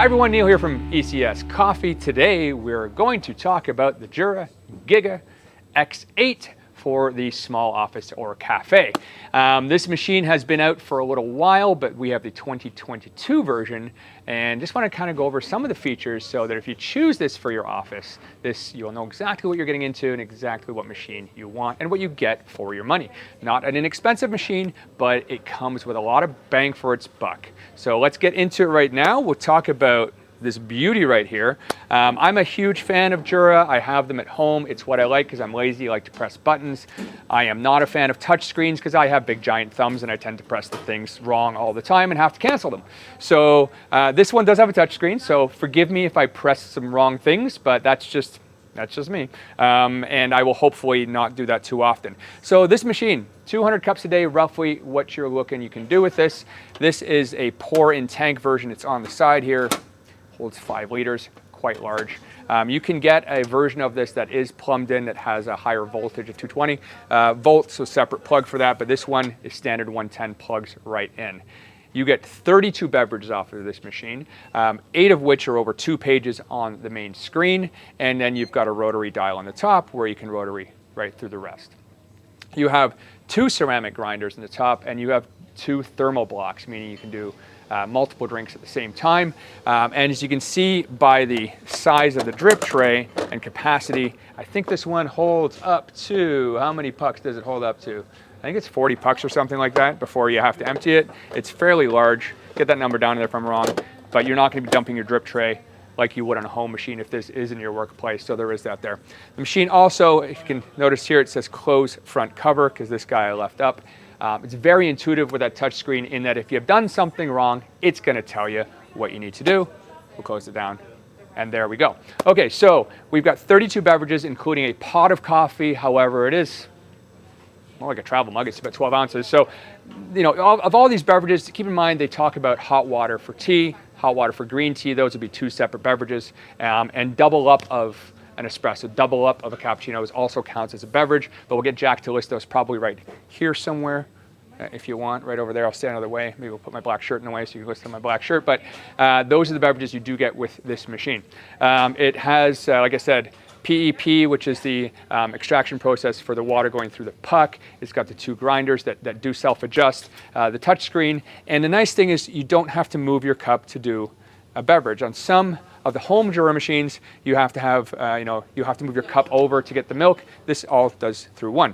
Hi everyone, Neil here from ECS Coffee. Today we're going to talk about the Jura Giga X8 for the small office or cafe. This machine has been out for a little while, but we have the 2022 version, and just want to kind of go over some of the features so that if you choose this for your office, you'll know exactly what you're getting into and exactly what machine you want and what you get for your money. Not an inexpensive machine, but it comes with a lot of bang for its buck. So let's get into it right now. We'll talk about this beauty right here. I'm a huge fan of Jura. I have them at home. It's what I like because I'm lazy. I like to press buttons. I am not a fan of touch screens because I have big giant thumbs and I tend to press the things wrong all the time and have to cancel them. So this one does have a touch screen, so forgive me if I press some wrong things, but that's just me. And I will hopefully not do that too often. So this machine, 200 cups a day, roughly what you're looking you can do with this. This is a pour in tank version. It's on the side here. Holds 5 liters, quite large. You can get a version of this that is plumbed in that has a higher voltage of 220 volts, so separate plug for that, but this one is standard 110, plugs right in. You get 32 beverages off of this machine, 8 of which are over 2 pages on the main screen, and then you've got a rotary dial on the top where you can rotary right through the rest. You have 2 ceramic grinders in the top, and you have 2 thermal blocks, meaning you can do multiple drinks at the same time. And as you can see by the size of the drip tray and capacity, I think this one holds up to, how many pucks does it hold up to? I think it's 40 pucks or something like that before you have to empty it. It's fairly large. Get that number down there if I'm wrong, but you're not going to be dumping your drip tray like you would on a home machine if this is in your workplace, so there is that there. The machine also, if you can notice here, it says close front cover because this guy I left up. It's very intuitive with that touch screen in that if you've done something wrong, it's going to tell you what you need to do. We'll close it down, and there we go. Okay, so we've got 32 beverages, including a pot of coffee. However, it is more like a travel mug. It's about 12 ounces. So, you know, of all these beverages, keep in mind they talk about hot water for tea, hot water for green tea. Those would be 2 separate beverages, and double up of an espresso, double up of a cappuccino also counts as a beverage, but we'll get Jack to list those probably right here somewhere. If you want, right over there. I'll stay another way. Maybe we'll put my black shirt in the way so you can listen to my black shirt. But those are the beverages you do get with this machine. It has, like I said, PEP, which is the extraction process for the water going through the puck. It's got the 2 grinders that do self-adjust, the touch screen. And the nice thing is you don't have to move your cup to do a beverage. On some of the home Jura machines, you have to have, you have to move your cup over to get the milk. This all does through one.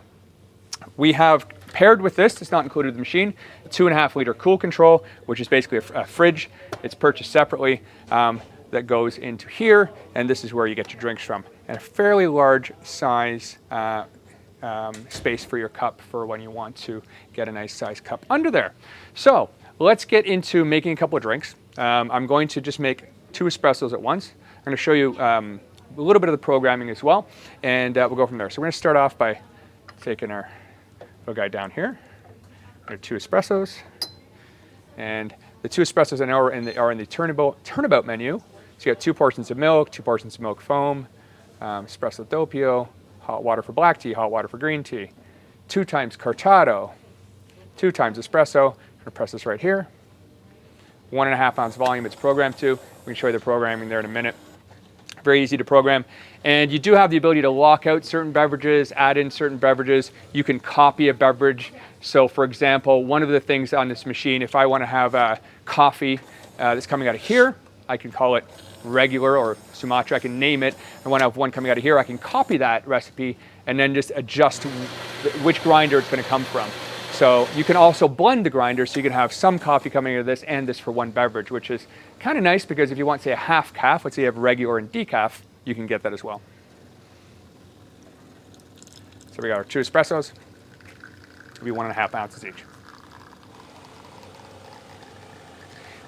We have paired with this, it's not included in the machine, 2.5 liter cool control, which is basically a fridge. It's purchased separately that goes into here, and this is where you get your drinks from. And a fairly large size space for your cup for when you want to get a nice size cup under there. So let's get into making a couple of drinks. I'm going to just make 2 espressos at once. I'm going to show you a little bit of the programming as well, and we'll go from there. So we're going to start off by taking our little guy down here. There are 2 espressos, and the 2 espressos I know are in the turnabout menu. So you got 2 portions of milk, 2 portions of milk foam, espresso doppio, hot water for black tea, hot water for green tea, 2 times cortado, 2 times espresso. I'm going to press this right here. 1.5 ounce volume it's programmed to. We can show you the programming there in a minute. Very easy to program. And you do have the ability to lock out certain beverages, add in certain beverages. You can copy a beverage. So for example, one of the things on this machine, if I want to have a coffee that's coming out of here, I can call it regular or Sumatra, I can name it. I want to have one coming out of here, I can copy that recipe and then just adjust which grinder it's going to come from. So you can also blend the grinder, so you can have some coffee coming out of this and this for one beverage, which is kind of nice because if you want, say, a half calf, let's say you have regular and decaf, you can get that as well. So we got our 2 espressos. It'll be 1.5 ounces each.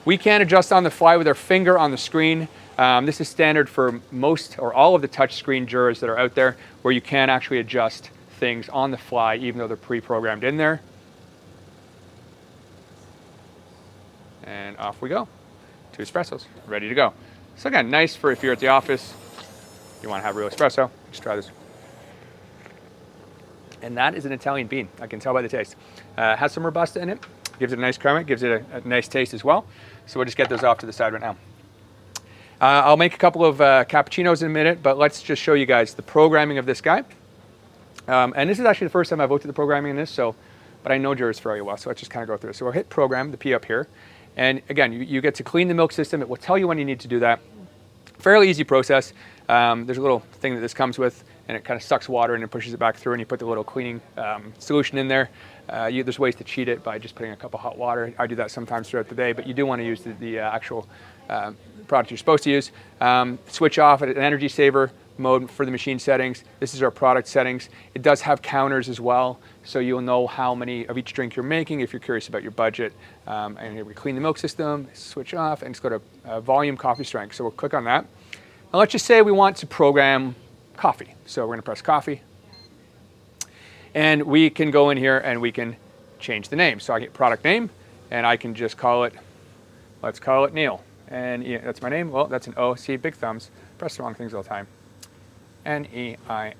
We can adjust on the fly with our finger on the screen. This is standard for most or all of the touchscreen Juras that are out there, where you can actually adjust things on the fly, even though they're pre-programmed in there. And off we go. 2 espressos, ready to go. So again, nice for if you're at the office, you want to have real espresso, just try this. And that is an Italian bean, I can tell by the taste. Has some Robusta in it, gives it a nice crema, gives it a nice taste as well. So we'll just get those off to the side right now. I'll make a couple of cappuccinos in a minute, but let's just show you guys the programming of this guy. And this is actually the first time I've looked at the programming in this, but I know Jura's fairly well, so let's just kind of go through it. So we'll hit program, the P up here. And again, you get to clean the milk system. It will tell you when you need to do that. Fairly easy process. There's a little thing that this comes with, and it kind of sucks water and it pushes it back through, and you put the little cleaning solution in there. There's ways to cheat it by just putting a cup of hot water. I do that sometimes throughout the day, but you do want to use the actual product you're supposed to use. Switch off at an energy saver mode for the machine settings. This is our product settings. It does have counters as well, so you'll know how many of each drink you're making if you're curious about your budget. And here we clean the milk system, switch off, and let's go to volume coffee strength. So we'll click on that. Now let's just say we want to program coffee. So we're going to press coffee. And we can go in here and we can change the name. So I get product name, and I can just call it, let's call it Neil. And that's my name. Well, that's an O. See, big thumbs. Press the wrong things all the time. N-E-I.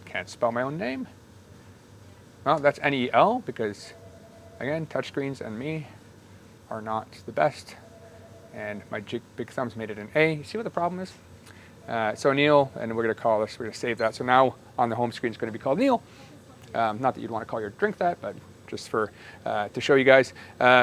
Can't spell my own name. Well, that's N-E-L because, again, touchscreens and me are not the best. And my big thumbs made it an A. You see what the problem is? So Neil, and we're going to call this, we're going to save that. So now on the home screen, it's going to be called Neil. Not that you'd want to call your drink that, but just for to show you guys.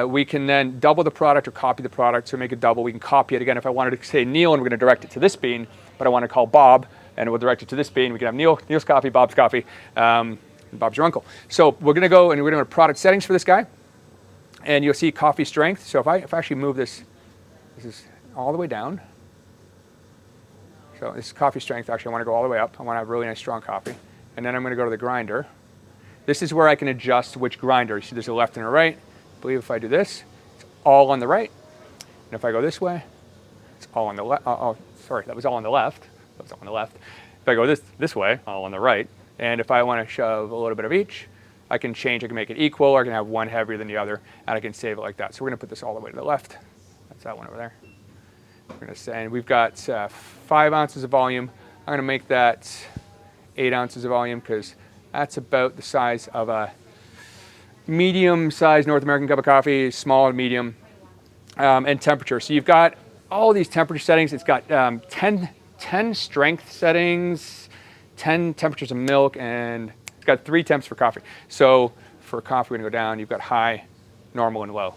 We can then double the product or copy the product. So make it double. We can copy it again. If I wanted to say Neil, and we're going to direct it to this bean, but I want to call Bob, and we'll direct it to this bean. We can have Neil's coffee, Bob's coffee, and Bob's your uncle. So we're going to go and we're going to go to product settings for this guy, and you'll see coffee strength. So if I actually move this is all the way down. So this is coffee strength. Actually, I want to go all the way up. I want to have really nice strong coffee, and then I'm going to go to the grinder. This is where I can adjust which grinder. You see there's a left and a right. I believe if I do this, it's all on the right. And if I go this way, it's all on the left. Oh, sorry, that was all on the left. That was all on the left. If I go this way, all on the right. And if I want to shove a little bit of each, I can change. I can make it equal, or I can have one heavier than the other, and I can save it like that. So we're going to put this all the way to the left. That's that one over there. We're going to say, and we've got 5 ounces of volume. I'm going to make that 8 ounces of volume because that's about the size of a medium-sized North American cup of coffee, small and medium, and temperature. So you've got all these temperature settings. It's got 10 strength settings, 10 temperatures of milk, and it's got 3 temps for coffee. So for coffee, we're going to go down. You've got high, normal, and low.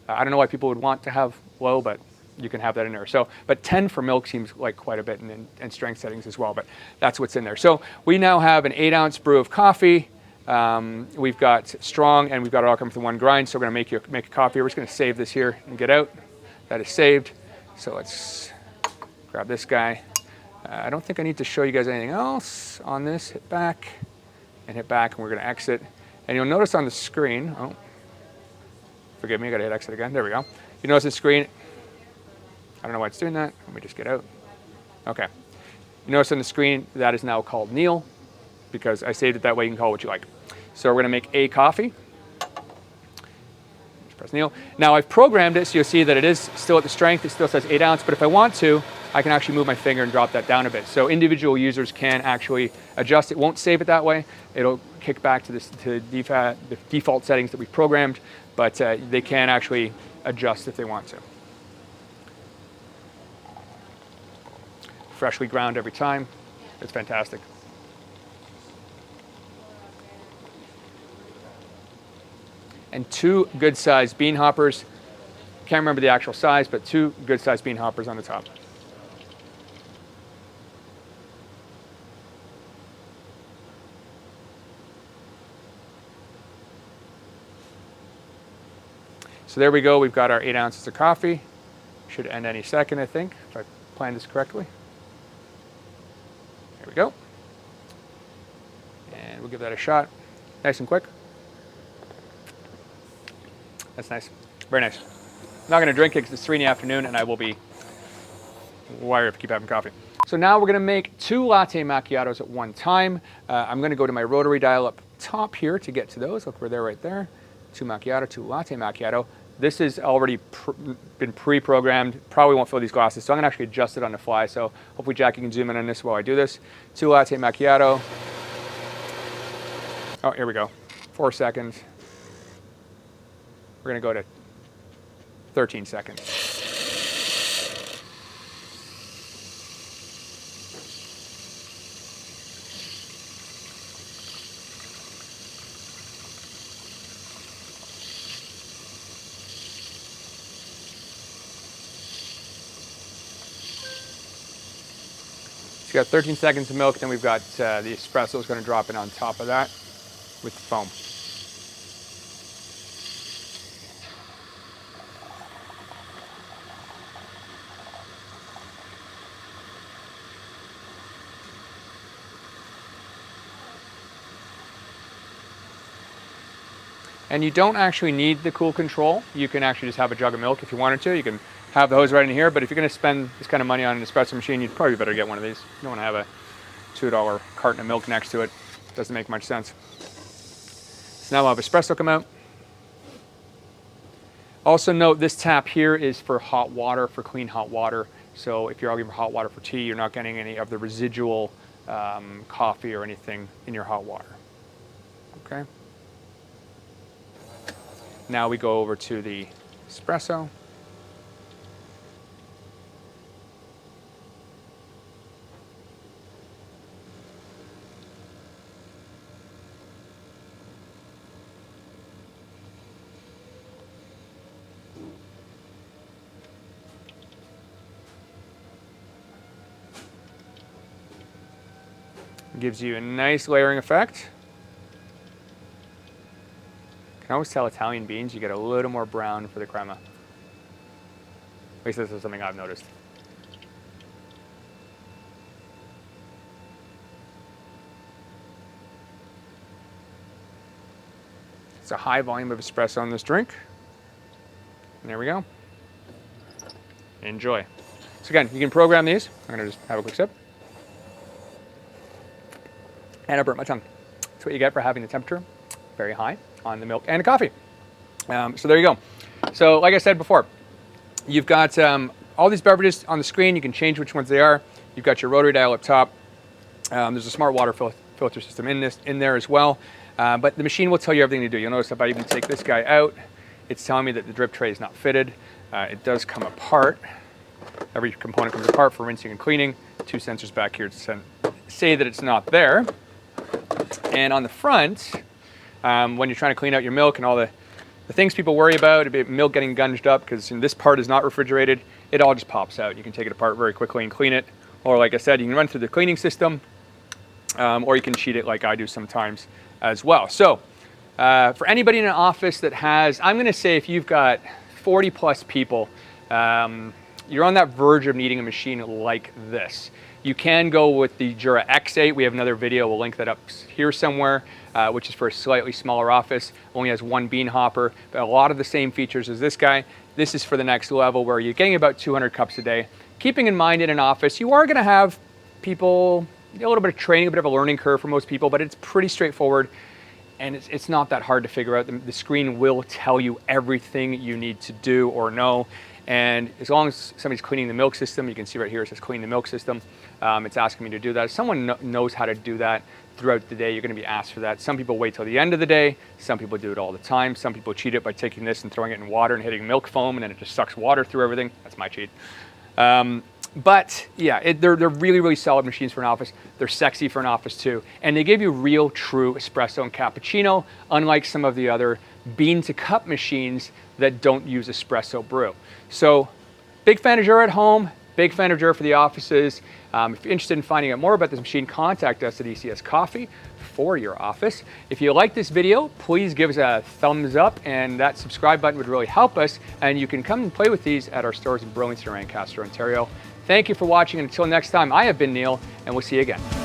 I don't know why people would want to have low, but you can have that in there. So, but 10 for milk seems like quite a bit, and strength settings as well, but that's what's in there. So we now have an 8-ounce brew of coffee. We've got strong, and we've got it all come from one grind. So we're going to make a coffee. We're just going to save this here and get out. That is saved. So let's grab this guy. I don't think I need to show you guys anything else on this. Hit back, and we're going to exit. And you'll notice on the screen, oh, forgive me, I got to hit exit again. There we go. You notice the screen. I don't know why it's doing that. Let me just get out. Okay. You notice on the screen that is now called Neil because I saved it that way. You can call it what you like. So we're going to make a coffee. Just press Neil. Now I've programmed it so you'll see that it is still at the strength. It still says 8 ounce, but if I want to, I can actually move my finger and drop that down a bit. So individual users can actually adjust. It won't save it that way. It'll kick back to the default settings that we've programmed, but they can actually adjust if they want to. Freshly ground every time. It's fantastic. And 2 good-sized bean hoppers. Can't remember the actual size, but 2 good-sized bean hoppers on the top. So there we go. We've got our 8 ounces of coffee. Should end any second, I think, if I planned this correctly. There we go. And we'll give that a shot. Nice and quick. That's nice. Very nice. I'm not going to drink it because it's 3 in the afternoon and I will be wired if I keep having coffee. So now we're going to make 2 latte macchiatos at one time. I'm going to go to my rotary dial up top here to get to those. Look, we're there right there. 2 macchiato, 2 latte macchiato. This has already been pre-programmed. Probably won't fill these glasses, so I'm going to actually adjust it on the fly. So hopefully, Jackie can zoom in on this while I do this. 2 latte macchiato. Oh, here we go. 4 seconds. We're going to go to 13 seconds. you got 13 seconds of milk, then we've got the espresso is going to drop in on top of that with the foam. And you don't actually need the cool control. You can actually just have a jug of milk if you wanted to. You can have the hose right in here, but if you're gonna spend this kind of money on an espresso machine, you'd probably better get one of these. You don't wanna have a $2 carton of milk next to it. Doesn't make much sense. So now we'll have espresso come out. Also note this tap here is for hot water, for clean hot water. So if you're looking for hot water for tea, you're not getting any of the residual coffee or anything in your hot water, okay? Now we go over to the espresso. Gives you a nice layering effect. You can always tell Italian beans, you get a little more brown for the crema. At least this is something I've noticed. It's a high volume of espresso in this drink. And there we go. Enjoy. So again, you can program these. I'm gonna just have a quick sip. And I burnt my tongue. That's what you get for having the temperature very high on the milk and the coffee. So there you go. So like I said before, you've got all these beverages on the screen. You can change which ones they are. You've got your rotary dial up top. There's a smart water filter system in there as well. But the machine will tell you everything to do. You'll notice if I even take this guy out, it's telling me that the drip tray is not fitted. It does come apart. Every component comes apart for rinsing and cleaning. 2 sensors back here to say that it's not there. And on the front, when you're trying to clean out your milk and all the things people worry about milk getting gunged up, because this part is not refrigerated, it all just pops out. You can take it apart very quickly and clean it. Or like I said, you can run through the cleaning system, or you can cheat it like I do sometimes as well. So for anybody in an office that has, I'm gonna say if you've got 40 plus people, you're on that verge of needing a machine like this. You can go with the Jura X8. We have another video, we'll link that up here somewhere, which is for a slightly smaller office, only has 1 bean hopper, but a lot of the same features as this guy. This is for the next level where you're getting about 200 cups a day. Keeping in mind in an office, you are gonna have people, a little bit of training, a bit of a learning curve for most people, but it's pretty straightforward and it's not that hard to figure out. The screen will tell you everything you need to do or know. And as long as somebody's cleaning the milk system, you can see right here it says clean the milk system. It's asking me to do that. If someone knows how to do that throughout the day, you're going to be asked for that. Some people wait till the end of the day. Some people do it all the time. Some people cheat it by taking this and throwing it in water and hitting milk foam, and then it just sucks water through everything. That's my cheat. But yeah, they're really, really solid machines for an office. They're sexy for an office too. And they give you real, true espresso and cappuccino, unlike some of the other bean to cup machines that don't use espresso brew. So big fan of Jura at home, big fan of Jura for the offices. If you're interested in finding out more about this machine, contact us at ECS Coffee for your office. If you like this video, please give us a thumbs up, and that subscribe button would really help us. And you can come and play with these at our stores in Burlington and Lancaster, Ontario. Thank you for watching, and until next time, I have been Neil, and we'll see you again.